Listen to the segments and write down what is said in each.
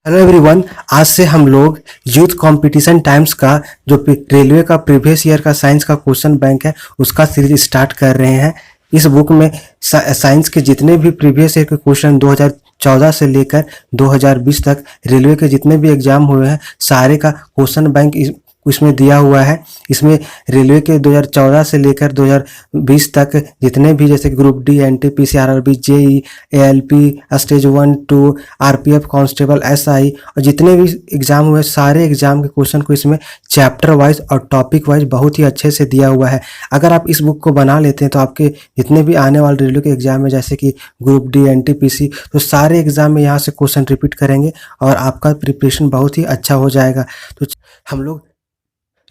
Hello everyone. आज से हम लोग यूथ कंपटीशन टाइम्स का जो रेलवे का प्रीवियस ईयर का साइंस का क्वेश्चन बैंक है उसका सीरीज स्टार्ट कर रहे हैं। इस बुक में साइंस के जितने भी प्रीवियस ईयर के क्वेश्चन 2014 से लेकर 2020 तक रेलवे के जितने भी एग्जाम हुए हैं सारे का क्वेश्चन बैंक इसमें दिया हुआ है। इसमें रेलवे के 2014 से लेकर 2020 तक जितने भी जैसे group D, NTPC, RRB, JE, ALP, stage 1-2, RPF constable, SI और जितने भी एग्जाम हुए सारे एग्जाम के क्वेश्चन को इसमें चैप्टर वाइज और टॉपिक वाइज बहुत ही अच्छे से दिया हुआ है। अगर आप इस बुक को बना लेते हैं तो आपके जितने भी आने वाले रेलवे के एग्जाम है जैसे कि ग्रुप डी, एनटीपीसी, तो सारे एग्जाम में यहाँ से क्वेश्चन रिपीट करेंगे और आपका प्रिपरेशन बहुत ही अच्छा हो जाएगा। तो हम लोग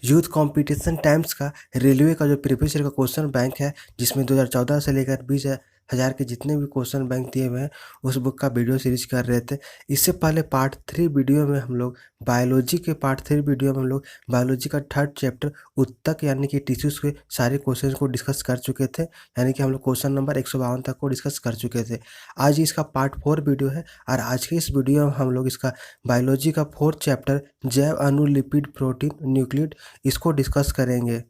यूथ कंपटीशन टाइम्स का रेलवे का जो प्रीवियस ईयर का क्वेश्चन बैंक है जिसमें 2014 से लेकर 20,000 के जितने भी क्वेश्चन बैंक दिए हुए हैं उस बुक का वीडियो सीरीज कर रहे थे। इससे पहले पार्ट 3 वीडियो में हम लोग बायोलॉजी के पार्ट 3 वीडियो में हम लोग बायोलॉजी का 3rd चैप्टर उत्तक यानी कि टिश्यूज के सारे क्वेश्चन को डिस्कस कर चुके थे, यानी कि हम लोग क्वेश्चन नंबर 152 तक को डिस्कस कर चुके थे। आज इसका पार्ट 4 वीडियो है और आज के इस वीडियो में हम लोग इसका बायोलॉजी का 4th चैप्टर जैव अणु, लिपिड, प्रोटीन, न्यूक्लियड इसको डिस्कस करेंगे।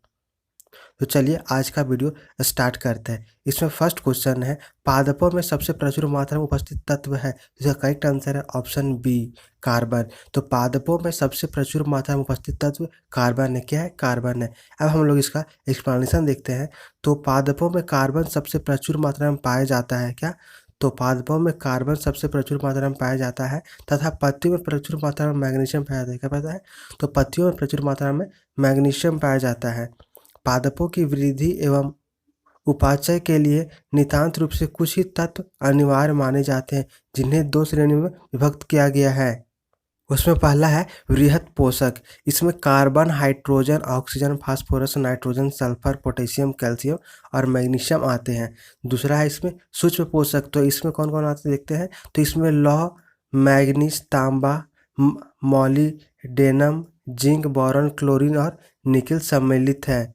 तो चलिए आज का वीडियो स्टार्ट करते हैं। इसमें फर्स्ट क्वेश्चन है, पादपों में सबसे प्रचुर मात्रा में उपस्थित तत्व है। इसका करेक्ट आंसर है ऑप्शन बी, कार्बन। तो पादपों में सबसे प्रचुर मात्रा में उपस्थित तत्व कार्बन है। क्या है? कार्बन है। अब हम लोग इसका एक्सप्लेनेशन देखते हैं। तो पादपों में कार्बन सबसे प्रचुर मात्रा में पाया जाता है। क्या? तो पादपों में कार्बन सबसे प्रचुर मात्रा में पाया जाता है तथा पत्तियों में प्रचुर मात्रा में मैग्नीशियम पाया जाता है। क्या पता है? तो पत्तियों में प्रचुर मात्रा में मैग्नीशियम पाया जाता है। पादपों की वृद्धि एवं उपापचय के लिए नितांत रूप से कुछ ही तत्व अनिवार्य माने जाते हैं जिन्हें 2 श्रेणियों में विभक्त किया गया है। उसमें पहला है वृहत पोषक। इसमें carbon, hydrogen, oxygen, phosphorus, nitrogen, sulphur, potassium, calcium और मैग्नीशियम आते हैं। दूसरा है इसमें सूक्ष्म पोषक। तो इसमें कौन कौन आते देखते हैं। तो इसमें लौह, मैग्नीज, तांबा, मॉलिब्डेनम, जिंक, बोरॉन, क्लोरीन और निकेल सम्मिलित है।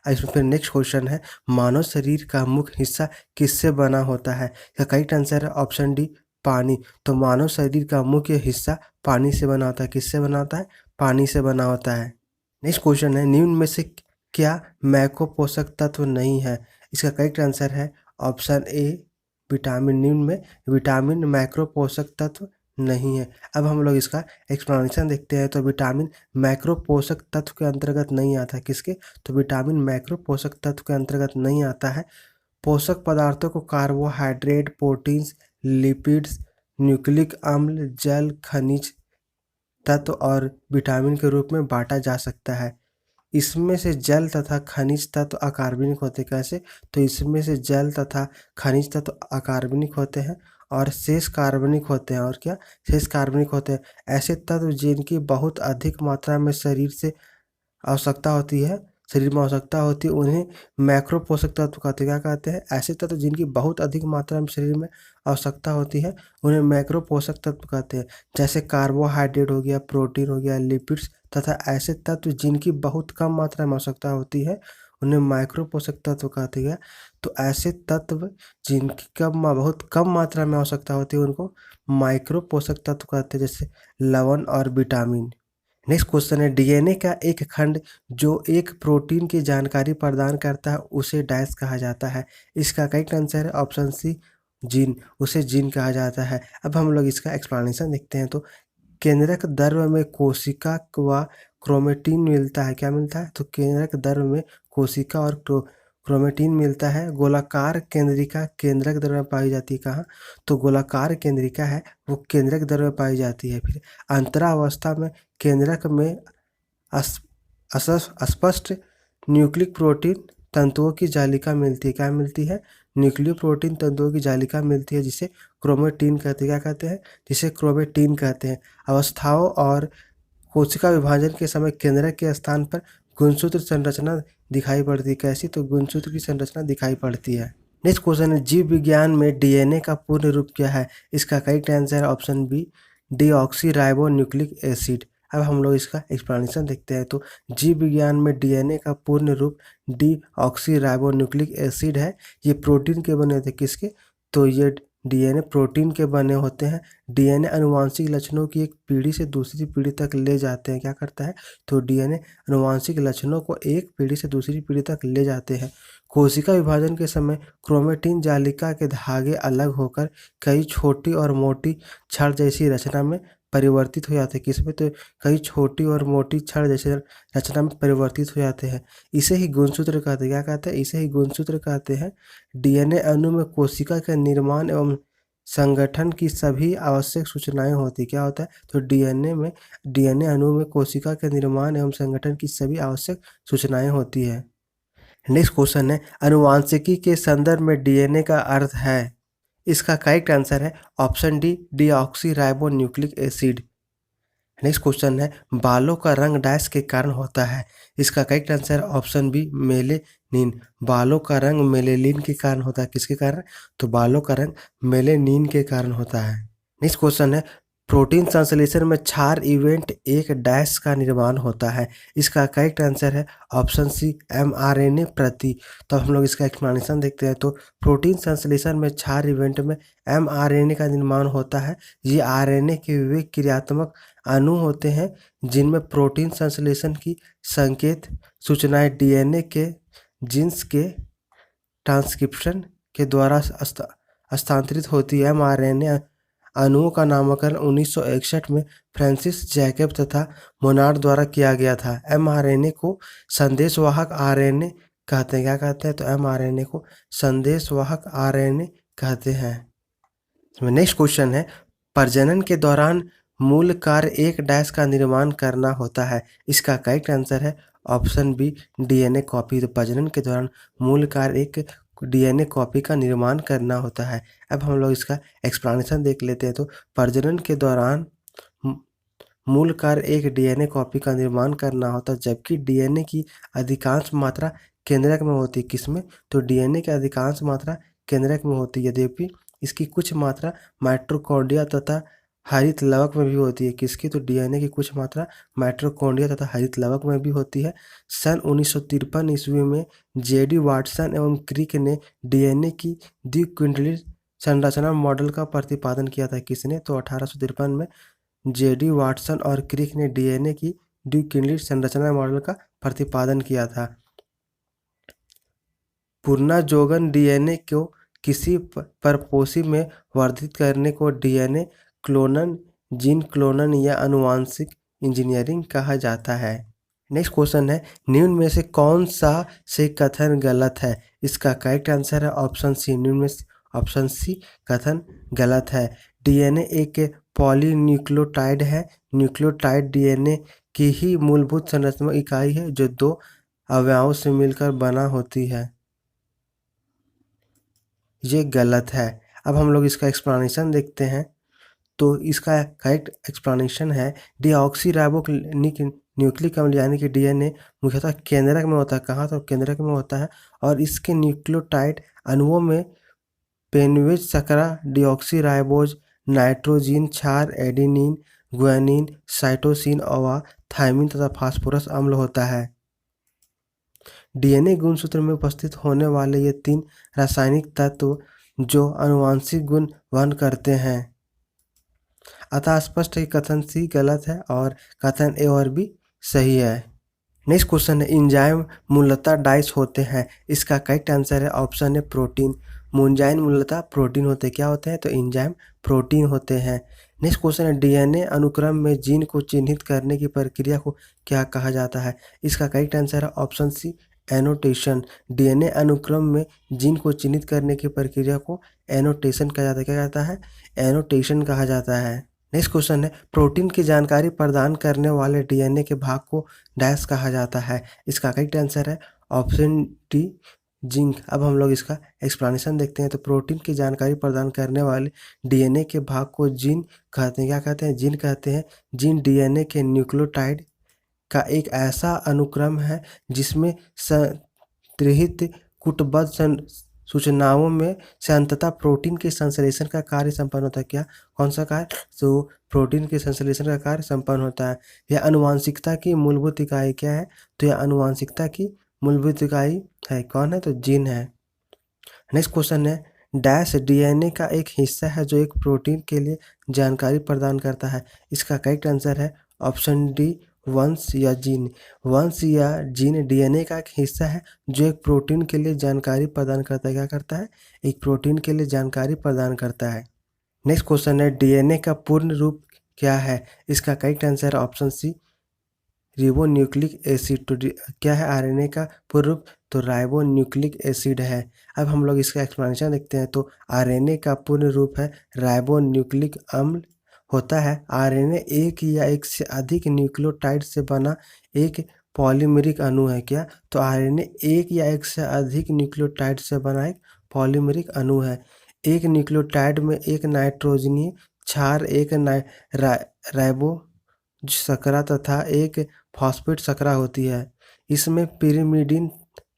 इसमें फिर नेक्स्ट क्वेश्चन है, मानव शरीर का मुख्य हिस्सा किससे बना होता है। इसका करेक्ट आंसर है ऑप्शन डी, पानी। तो मानव शरीर का मुख्य हिस्सा पानी से बना होता है। किससे बना होता है? पानी से बना होता है। नेक्स्ट क्वेश्चन है, निम्न में से क्या मैक्रो पोषक तत्व नहीं है। इसका करेक्ट आंसर है ऑप्शन ए, विटामिन। निम्न में विटामिन मैक्रो पोषक तत्व नहीं है। अब हम लोग इसका एक्सप्लेनेशन देखते हैं। तो विटामिन मैक्रो पोषक तत्व के अंतर्गत नहीं आता है। किसके? तो विटामिन मैक्रो पोषक तत्व के अंतर्गत नहीं आता है। पोषक पदार्थों को कार्बोहाइड्रेट, प्रोटीन्स, लिपिड्स, न्यूक्लिक अम्ल, जल, खनिज तत्व और विटामिन के रूप में बांटा जा सकता है। इसमें से जल तथा खनिज तत्व अकार्बनिक होते। कैसे? तो इसमें से जल तथा खनिज तत्व अकार्बनिक होते हैं और शेष कार्बनिक होते हैं। और क्या? शेष कार्बनिक होते हैं ऐसे तत्व जिनकी बहुत अधिक मात्रा में आवश्यकता होती है शरीर में आवश्यकता होती है उन्हें मैक्रो पोषक तत्व कहते हैं। क्या कहते हैं? ऐसे तत्व जिनकी बहुत अधिक मात्रा में शरीर में आवश्यकता होती है उन्हें मैक्रो पोषक तत्व कहते हैं। जैसे कार्बोहाइड्रेट हो गया, प्रोटीन हो गया, लिपिड्स तथा ऐसे तत्व जिनकी बहुत कम मात्रा में आवश्यकता होती है उन्हें माइक्रो पोषक तत्व कहते हैं। तो ऐसे तत्व जिनकी बहुत कम मात्रा में आवश्यकता होती है उनको माइक्रो पोषक तत्व कहते हैं, जैसे लवण और विटामिन। नेक्स्ट क्वेश्चन है, डीएनए का एक खंड जो एक प्रोटीन की जानकारी प्रदान करता है उसे डैश कहा जाता है। इसका करेक्ट आंसर है ऑप्शन सी, जीन। उसे जीन कहा जाता है। अब हम लोग इसका एक्सप्लेनेशन देखते हैं। तो केंद्रक द्रव्य में कोशिका व क्रोमेटिन मिलता है। क्या मिलता है? तो केंद्रक द्रव्य में कोशिका और क्रोमेटिन मिलता है। गोलाकार केंद्रिका केंद्रक द्रव्य में पाई जाती है। कहाँ? तो गोलाकार केंद्रिका है वो केंद्रक द्रव्य में पाई जाती है। फिर अंतरावस्था में केंद्रक में अस्पष्ट न्यूक्लिक प्रोटीन तंतुओं की जालिका मिलती है। क्या मिलती है? न्यूक्लियो प्रोटीन तंतुओं की जालिका मिलती है जिसे क्रोमेटिन कहते हैं। क्या कहते हैं? जिसे क्रोमेटिन कहते हैं। अवस्थाओं और कोशिका विभाजन के समय केंद्रक के स्थान पर गुणसूत्र संरचना दिखाई पड़ती है। कैसी? तो गुणसूत्र की संरचना दिखाई पड़ती है। नेक्स्ट क्वेश्चन है, जीव विज्ञान में डीएनए का पूर्ण रूप क्या है। इसका करेक्ट आंसर है option B, deoxyribonucleic acid. अब हम लोग इसका एक्सप्लेनेशन देखते हैं। तो जीव विज्ञान में डीएनए का पूर्ण रूप डीऑक्सी राइबो न्यूक्लिक एसिड है। ये प्रोटीन के बने थे। किसके? तो ये डीएनए प्रोटीन के बने होते हैं। डीएनए आनुवांशिक लक्षणों की एक पीढ़ी से दूसरी पीढ़ी तक ले जाते हैं। क्या करता है? तो डीएनए आनुवांशिक लक्षणों को एक पीढ़ी से दूसरी पीढ़ी तक ले जाते हैं। कोशिका विभाजन के समय क्रोमेटिन जालिका के धागे अलग होकर कई छोटी और मोटी छड़ जैसी रचना में परिवर्तित हो जाते हैं। किसमें? तो कई छोटी और मोटी छड़ जैसे रचना में परिवर्तित हो जाते हैं। इसे ही गुणसूत्र कहते हैं। क्या कहते हैं? इसे ही गुणसूत्र कहते हैं। डीएनए अणु में कोशिका के निर्माण एवं संगठन की सभी आवश्यक सूचनाएं होती। क्या होता है? तो डीएनए अणु में कोशिका के निर्माण एवं संगठन की सभी आवश्यक सूचनाएं होती है। नेक्स्ट क्वेश्चन है, आनुवांशिकी के संदर्भ में डीएनए का अर्थ है। इसका करेक्ट आंसर है option D, deoxy ribo nucleic acid. Next question है, बालों का रंग डैश के कारण होता है। इसका करेक्ट आंसर है ऑप्शन बी, मेलेनिन। बालों का रंग मेलेनिन के कारण होता है। किसके कारण? तो बालों का रंग मेलेनिन के कारण होता है। नेक्स्ट क्वेश्चन है, प्रोटीन संश्लेषण में क्षार इवेंट एक डैश का निर्माण होता है। इसका करेक्ट आंसर है ऑप्शन सी, एमआरएनए प्रति। तो हम लोग इसका एक्सप्लेनेशन देखते हैं। तो प्रोटीन संश्लेषण में क्षार इवेंट में एमआरएनए का निर्माण होता है। ये आरएनए के वे क्रियात्मक अणु होते हैं जिनमें प्रोटीन संश्लेषण की संकेत सूचनाएं डीएनए के जीन्स के ट्रांसक्रिप्शन के द्वारा स्थानांतरित होती है। एमआरएनए अणुओं का नामकरण 1961 में फ्रांसिस जैकब तथा मोनार्ड द्वारा किया गया था। एमआरएनए को संदेशवाहक आरएनए कहते हैं। क्या कहते हैं? तो एमआरएनए को संदेशवाहक आरएनए कहते हैं। नेक्स्ट क्वेश्चन है, प्रजनन के दौरान मूल कार्य एक डैश का निर्माण करना होता है। इसका करेक्ट आंसर है ऑप्शन बी, डीएनए कॉपी। तो प्रजनन के दौरान मूल कार्य एक डीएनए कॉपी का निर्माण करना होता है। अब हम लोग इसका एक्सप्लेनेशन देख लेते हैं। तो प्रजनन के दौरान मूल कार्य एक डीएनए कॉपी का निर्माण करना होता है, जबकि डीएनए की अधिकांश मात्रा केंद्रक में होती है। किसमें? तो डीएनए की अधिकांश मात्रा केंद्रक में होती है, यद्यपि इसकी कुछ मात्रा माइटोकॉन्ड्रिया तथा हरित लवक में भी होती है। किसकी? तो डीएनए की कुछ मात्रा माइटोकॉन्ड्रिया तथा हरित लवक में भी होती है। सन 1953 ईस्वी में जेडी वाटसन एवं क्रिक ने डीएनए की द्विकुंडलित संरचना मॉडल का प्रतिपादन किया था। किसने? तो 1853 में जेडी वाटसन और क्रिक ने डीएनए की द्विकुंडलित संरचना मॉडल का प्रतिपादन किया था। पुनर्जोगन डीएनए को किसी परपोषी में वर्धित करने को डीएनए क्लोनन, जीन क्लोनन या आनुवांशिक इंजीनियरिंग कहा जाता है। नेक्स्ट क्वेश्चन है, निम्न में से कौन सा से कथन गलत है? इसका करेक्ट आंसर है ऑप्शन सी, निम्न में ऑप्शन सी कथन गलत है। डीएनए एक पॉलीन्यूक्लियोटाइड है। न्यूक्लियोटाइड डीएनए की ही मूलभूत संरचनात्मक इकाई है जो दो अवयवों से मिलकर बना होती है। ये गलत है। अब हम लोग इसका एक्सप्लेनेशन देखते हैं। तो इसका करेक्ट एक्सप्लेनेशन है, डीऑक्सीराइबोन्यूक्लिक न्यूक्लिक अम्ल यानी कि डीएनए मुख्यतः केंद्रक में होता है। कहाँ? तो केंद्रक में होता है और इसके न्यूक्लियोटाइड अणुओं में पेनवेज सकरा, डीऑक्सीराइबोज, नाइट्रोजीन क्षार, एडेनिन, गुआनिन, साइटोसिन और थायमिन तथा फास्फोरस अम्ल होता है। डीएनए गुणसूत्र में उपस्थित होने वाले ये तीन रासायनिक तत्व जो आनुवांशिक गुण वहन करते हैं। अतः स्पष्ट है कि कथन सी गलत है और कथन ए और बी सही है। नेक्स्ट क्वेश्चन है, एंजाइम मूलतः डाइस होते हैं। इसका करेक्ट आंसर है ऑप्शन है प्रोटीन। एंजाइम मूलतः प्रोटीन होते हैं। क्या होते हैं? तो एंजाइम प्रोटीन होते हैं। नेक्स्ट क्वेश्चन है, डीएनए अनुक्रम में जीन को चिन्हित करने की प्रक्रिया को क्या कहा जाता है? इसका करेक्ट आंसर है ऑप्शन सी, एनोटेशन। डीएनए अनुक्रम में जीन को चिन्हित करने की प्रक्रिया को एनोटेशन कहा जाता है। क्या कहता है? एनोटेशन कहा जाता है। नेक्स्ट क्वेश्चन है, प्रोटीन की जानकारी प्रदान करने वाले डीएनए के भाग को डैश कहा जाता है। इसका करेक्ट आंसर है ऑप्शन डी, जिंक। अब हम लोग इसका एक्सप्लेनेशन देखते हैं। तो प्रोटीन की जानकारी प्रदान करने वाले डीएनए के भाग को जीन कहते हैं। क्या कहते हैं? जीन कहते हैं। जीन डीएनए के न्यूक्लियोटाइड का एक ऐसा अनुक्रम है जिसमें संगृहीत कूटबद्ध सूचनाओं में से अंततः प्रोटीन के संश्लेषण का कार्य संपन्न होता है। क्या? कौन सा कार्य? तो प्रोटीन के संश्लेषण का कार्य संपन्न होता है। यह आनुवांशिकता की मूलभूत इकाई क्या है? तो यह आनुवांशिकता की मूलभूत इकाई है। कौन है? तो जीन है। नेक्स्ट क्वेश्चन है, डैश डीएनए का एक हिस्सा है जो एक प्रोटीन के लिए जानकारी प्रदान करता है। इसका करेक्ट आंसर है ऑप्शन डी, वंश या जीन। वंश या जीन डीएनए का एक हिस्सा है जो एक प्रोटीन के लिए जानकारी प्रदान करता है। क्या करता है? एक प्रोटीन के लिए जानकारी प्रदान करता है। नेक्स्ट क्वेश्चन है, डीएनए का पूर्ण रूप क्या है? इसका करेक्ट आंसर है ऑप्शन सी, रिबोन्यूक्लिक एसिड। तो क्या है आरएनए का पूर्ण रूप? तो राइबोन्यूक्लिक एसिड है। अब हम लोग इसका एक्सप्लेनेशन देखते हैं। तो आरएनए का पूर्ण रूप है राइबोन्यूक्लिक अम्ल होता है। आरएनए एक या एक से अधिक न्यूक्लियोटाइड से बना एक पॉलीमेरिक अणु है। क्या? तो आरएनए एक या एक से अधिक न्यूक्लियोटाइड से बना एक पॉलीमेरिक अणु है। एक न्यूक्लियोटाइड में एक नाइट्रोजनीय क्षार, एक राइबो शर्करा तथा एक फॉस्फेट शर्करा होती है। इसमें पिरिमिडीन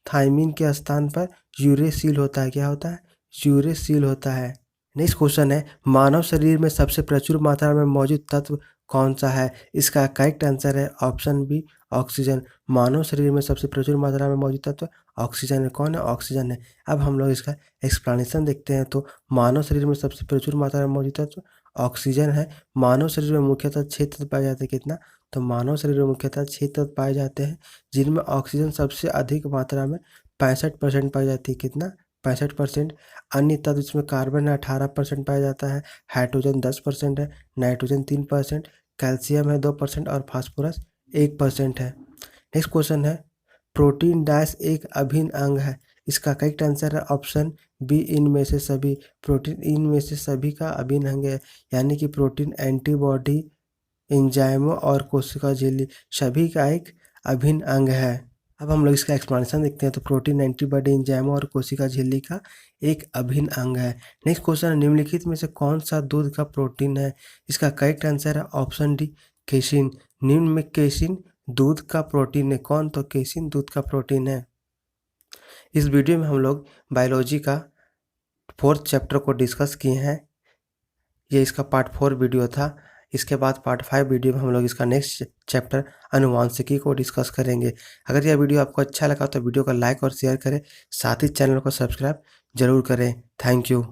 थाइमिन के स्थान पर यूरेसिल होता है। क्या होता है? यूरेसिल होता है। नेक्स्ट क्वेश्चन है, मानव शरीर में सबसे प्रचुर मात्रा में मौजूद तत्व कौन सा है? इसका करेक्ट आंसर है ऑप्शन बी, ऑक्सीजन। मानव शरीर में सबसे प्रचुर मात्रा में मौजूद तत्व ऑक्सीजन है। कौन है? ऑक्सीजन है। अब हम लोग इसका एक्सप्लेनेशन देखते हैं। तो मानव शरीर में सबसे प्रचुर मात्रा में मौजूद तत्व ऑक्सीजन है। मानव शरीर में मुख्यतः 6 तत्व पाए जाते हैं। कितना? तो मानव शरीर में मुख्यतः 6 तत्व पाए जाते हैं, जिनमें ऑक्सीजन सबसे अधिक मात्रा में 65% पाई जाती है। कितना? 65%। अन्य तत्व इसमें कार्बन 18% पाया जाता है, हाइड्रोजन 10% है, नाइट्रोजन 3%, कैल्शियम है 2% और फास्फोरस 1% है। नेक्स्ट क्वेश्चन है, प्रोटीन डैश एक अभिन्न अंग है। इसका करेक्ट आंसर है ऑप्शन बी, इनमें से सभी। प्रोटीन इनमें से सभी का अभिन्न अंग है, यानी कि प्रोटीन एंटीबॉडी, एंजाइमों और कोशिका झिल्ली सभी का एक अभिन्न अंग है। अब हम लोग इसका एक्सप्लेनेशन देखते हैं। तो प्रोटीन एंटीबॉडी, एंजाइमों और कोशिका झिल्ली का एक अभिन्न अंग है। नेक्स्ट क्वेश्चन है, निम्नलिखित में से कौन सा दूध का प्रोटीन है? इसका करेक्ट आंसर है ऑप्शन डी, केसिन। निम्न में केसिन दूध का प्रोटीन है। कौन? तो केसिन दूध का प्रोटीन है। इस वीडियो में हम लोग बायोलॉजी का 4th चैप्टर को डिस्कस किए हैं। ये इसका पार्ट 4 वीडियो था। इसके बाद पार्ट 5 वीडियो में हम लोग इसका नेक्स्ट चैप्टर अनुवांशिकी को डिस्कस करेंगे। अगर यह वीडियो आपको अच्छा लगा तो वीडियो को लाइक और शेयर करें, साथ ही चैनल को सब्सक्राइब जरूर करें। Thank you.